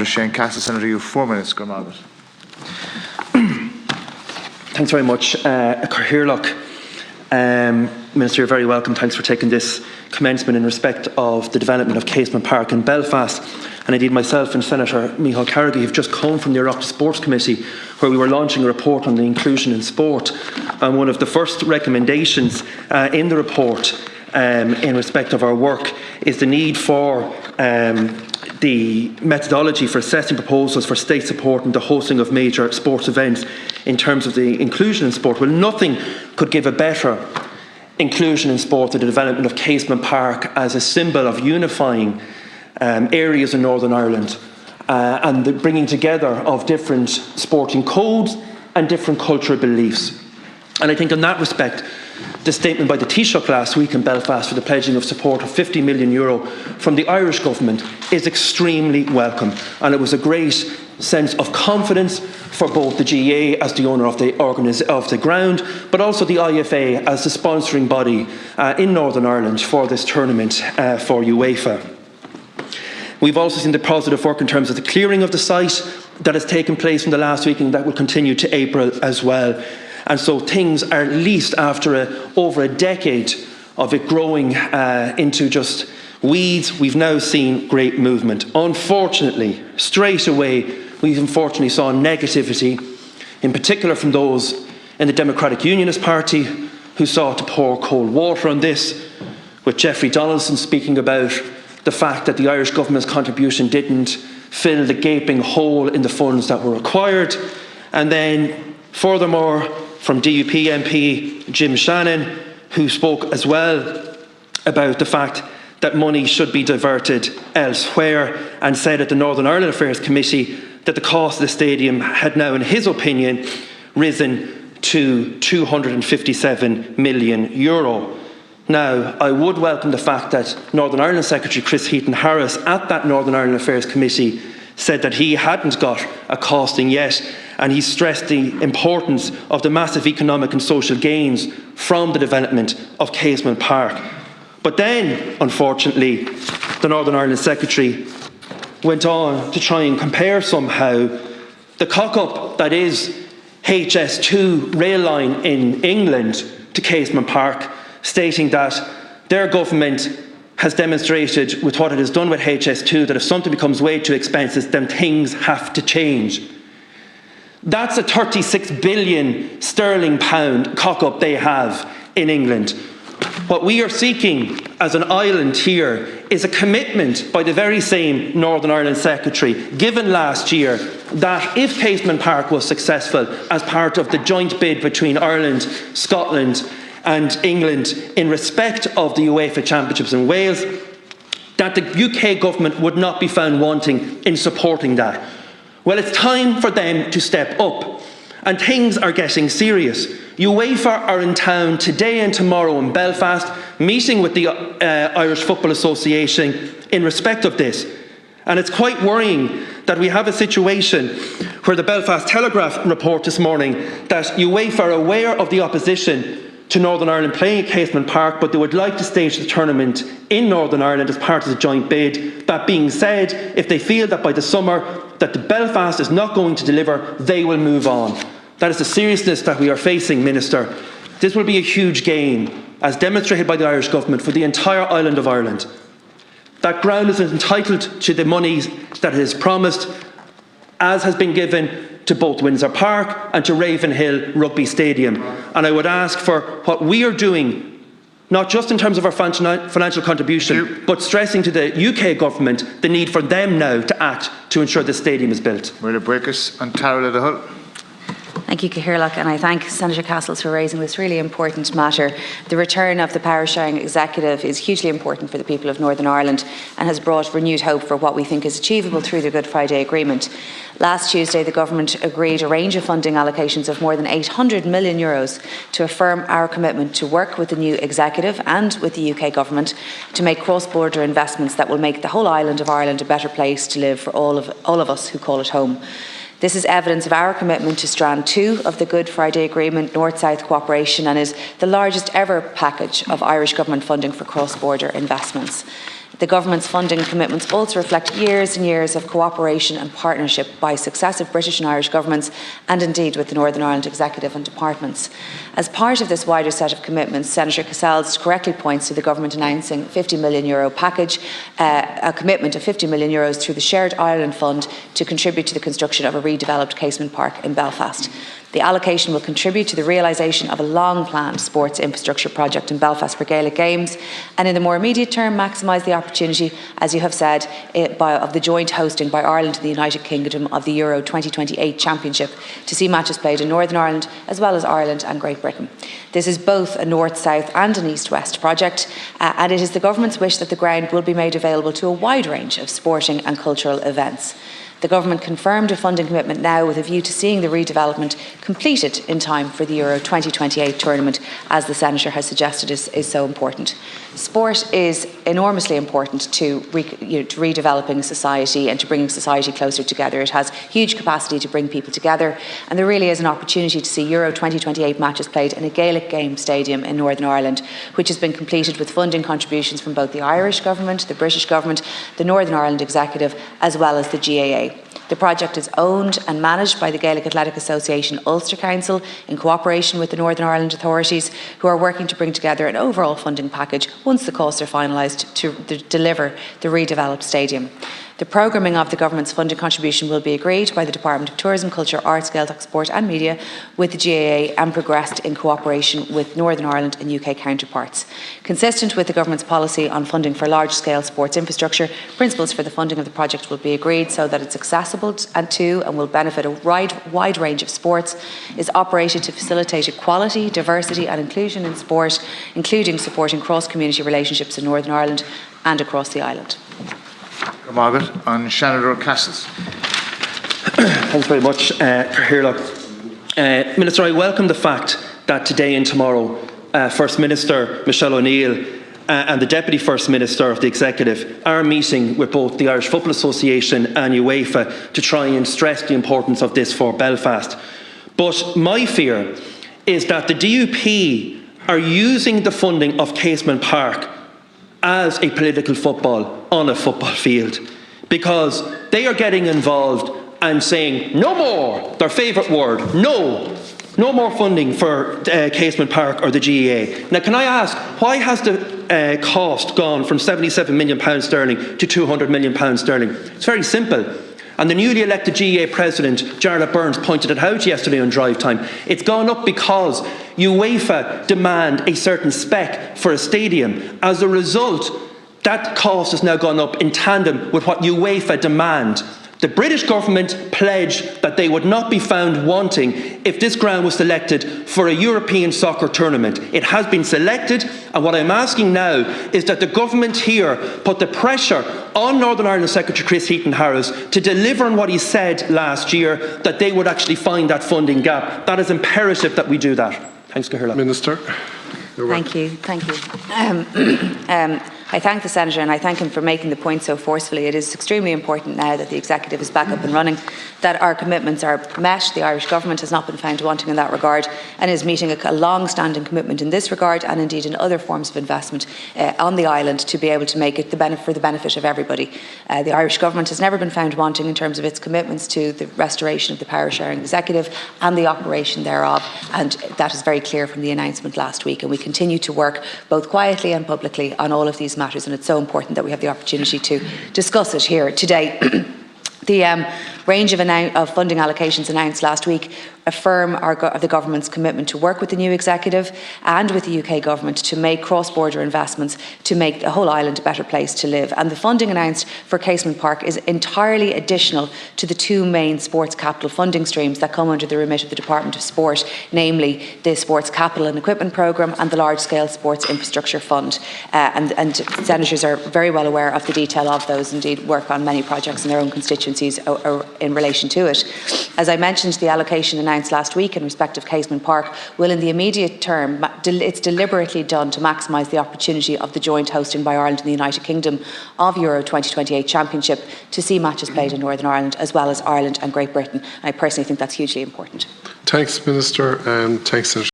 Shane Castle, Senator, you have 4 minutes. Go on. Thanks very much. Cathaoirleach. Minister, you're very welcome. Thanks for taking this commencement in respect of the development of Casement Park in Belfast. And indeed myself and Senator Micheál Carrigy have just come from the Oireachtas Sports Committee, where we were launching a report on the inclusion in sport. And one of the first recommendations in the report in respect of our work is the need for the methodology for assessing proposals for state support and the hosting of major sports events in terms of the inclusion in sport. Well, nothing could give a better inclusion in sport than the development of Casement Park as a symbol of unifying areas in Northern Ireland and the bringing together of different sporting codes and different cultural beliefs. And I think in that respect, the statement by the Taoiseach last week in Belfast for the pledging of support of €50 million from the Irish government is extremely welcome, and it was a great sense of confidence for both the GAA as the owner of the ground, but also the IFA as the sponsoring body in Northern Ireland for this tournament for UEFA. We've also seen the positive work in terms of the clearing of the site that has taken place in the last week, and that will continue to April as well. And so things are, at least after over a decade of it growing into just weeds, we've now seen great movement. Unfortunately, straight away, we unfortunately saw negativity, in particular from those in the Democratic Unionist Party who sought to pour cold water on this, with Jeffrey Donaldson speaking about the fact that the Irish government's contribution didn't fill the gaping hole in the funds that were required. And then, furthermore, from DUP MP Jim Shannon, who spoke as well about the fact that money should be diverted elsewhere, and said at the Northern Ireland Affairs Committee that the cost of the stadium had now, in his opinion, risen to €257 million. Now, I would welcome the fact that Northern Ireland Secretary Chris Heaton-Harris at that Northern Ireland Affairs Committee said that he hadn't got a costing yet, and he stressed the importance of the massive economic and social gains from the development of Casement Park. But then, unfortunately, the Northern Ireland Secretary went on to try and compare somehow the cock-up that is HS2 rail line in England to Casement Park, stating that their government has demonstrated with what it has done with HS2 that if something becomes way too expensive, then things have to change. That's a 36 billion sterling pound cock-up they have in England. What we are seeking as an island here is a commitment by the very same Northern Ireland Secretary, given last year, that if Casement Park was successful as part of the joint bid between Ireland, Scotland and England in respect of the UEFA Championships in Wales, that the UK government would not be found wanting in supporting that. Well, it's time for them to step up, and things are getting serious. UEFA are in town today and tomorrow in Belfast, meeting with the Irish Football Association in respect of this. And it's quite worrying that we have a situation where the Belfast Telegraph report this morning that UEFA are aware of the opposition to Northern Ireland playing at Casement Park, but they would like to stage the tournament in Northern Ireland as part of the joint bid. That being said, if they feel that by the summer that the Belfast is not going to deliver, they will move on. That is the seriousness that we are facing, Minister. This will be a huge gain, as demonstrated by the Irish government, for the entire island of Ireland. That ground is entitled to the money that it has promised, as has been given to both Windsor Park and to Ravenhill Rugby Stadium. And I would ask for what we are doing, not just in terms of our financial contribution, but stressing to the UK government the need for them now to act to ensure the stadium is built. Muir Breakus and Tara the Hull. Thank you, Cathaoirleach, and I thank Senator Castles for raising this really important matter. The return of the power sharing executive is hugely important for the people of Northern Ireland and has brought renewed hope for what we think is achievable through the Good Friday Agreement. Last Tuesday, the government agreed a range of funding allocations of more than €800 million to affirm our commitment to work with the new executive and with the UK government to make cross-border investments that will make the whole island of Ireland a better place to live for all of us who call it home. This is evidence of our commitment to Strand 2 of the Good Friday Agreement, North-South cooperation, and is the largest ever package of Irish government funding for cross-border investments. The Government's funding commitments also reflect years and years of cooperation and partnership by successive British and Irish governments, and indeed with the Northern Ireland Executive and departments. As part of this wider set of commitments, Senator Cassells correctly points to the Government announcing a €50 million package, a commitment of €50 million through the Shared Ireland Fund to contribute to the construction of a redeveloped Casement Park in Belfast. The allocation will contribute to the realisation of a long-planned sports infrastructure project in Belfast for Gaelic Games, and in the more immediate term maximise the opportunity, as you have said, of the joint hosting by Ireland and the United Kingdom of the Euro 2028 Championship to see matches played in Northern Ireland as well as Ireland and Great Britain. This is both a north-south and an east-west project, and it is the Government's wish that the ground will be made available to a wide range of sporting and cultural events. The Government confirmed a funding commitment now with a view to seeing the redevelopment completed in time for the Euro 2028 tournament, as the Senator has suggested is so important. Sport is enormously important to redeveloping society and to bringing society closer together. It has huge capacity to bring people together, and there really is an opportunity to see Euro 2028 matches played in a Gaelic Games stadium in Northern Ireland, which has been completed with funding contributions from both the Irish Government, the British Government, the Northern Ireland Executive, as well as the GAA. The project is owned and managed by the Gaelic Athletic Association Ulster Council in cooperation with the Northern Ireland authorities, who are working to bring together an overall funding package once the costs are finalised to deliver the redeveloped stadium. The programming of the Government's funding contribution will be agreed by the Department of Tourism, Culture, Arts, Gaeltacht, Sport and Media with the GAA and progressed in cooperation with Northern Ireland and UK counterparts. Consistent with the Government's policy on funding for large-scale sports infrastructure, principles for the funding of the project will be agreed so that it's accessible and will benefit a wide range of sports, is operated to facilitate equality, diversity and inclusion in sport, including supporting cross-community relationships in Northern Ireland and across the island. Margaret, on Seanad Castles. Thanks very much, Minister, I welcome the fact that today and tomorrow First Minister Michelle O'Neill and the Deputy First Minister of the Executive are meeting with both the Irish Football Association and UEFA to try and stress the importance of this for Belfast. But my fear is that the DUP are using the funding of Casement Park as a political football on a football field, because they are getting involved and saying no more, their favourite word, no more funding for Casement Park or the GAA. Now, can I ask, why has the cost gone from £77 million sterling to £200 million sterling? It's very simple. And the newly elected GAA President, Jarlath Burns, pointed it out yesterday on Drive Time. It's gone up because UEFA demand a certain spec for a stadium. As a result, that cost has now gone up in tandem with what UEFA demand. The British government pledged that they would not be found wanting if this ground was selected for a European soccer tournament. It has been selected, and what I'm asking now is that the government here put the pressure on Northern Ireland Secretary Chris Heaton-Harris to deliver on what he said last year, that they would actually find that funding gap. That is imperative that we do that. Thanks, Cathaoirleach. Minister. Thank you. I thank the Senator and I thank him for making the point so forcefully. It is extremely important now that the Executive is back up and running, that our commitments are met. The Irish Government has not been found wanting in that regard and is meeting a long-standing commitment in this regard and indeed in other forms of investment on the island to be able to make it for the benefit of everybody. The Irish Government has never been found wanting in terms of its commitments to the restoration of the power sharing executive and the operation thereof, and that is very clear from the announcement last week, and we continue to work both quietly and publicly on all of these matters, and it's so important that we have the opportunity to discuss it here today. The range of funding allocations announced last week affirm the Government's commitment to work with the new Executive and with the UK Government to make cross-border investments to make the whole island a better place to live. And the funding announced for Casement Park is entirely additional to the two main sports capital funding streams that come under the remit of the Department of Sport, namely the Sports Capital and Equipment Programme and the Large-Scale Sports Infrastructure Fund. And senators are very well aware of the detail of those, indeed work on many projects in their own constituencies in relation to it. As I mentioned, the allocation announced last week in respect of Casement Park will in the immediate term, it's deliberately done to maximise the opportunity of the joint hosting by Ireland and the United Kingdom of Euro 2028 Championship to see matches played in Northern Ireland as well as Ireland and Great Britain. I personally think that's hugely important. Thanks, Minister, and thanks, Senator.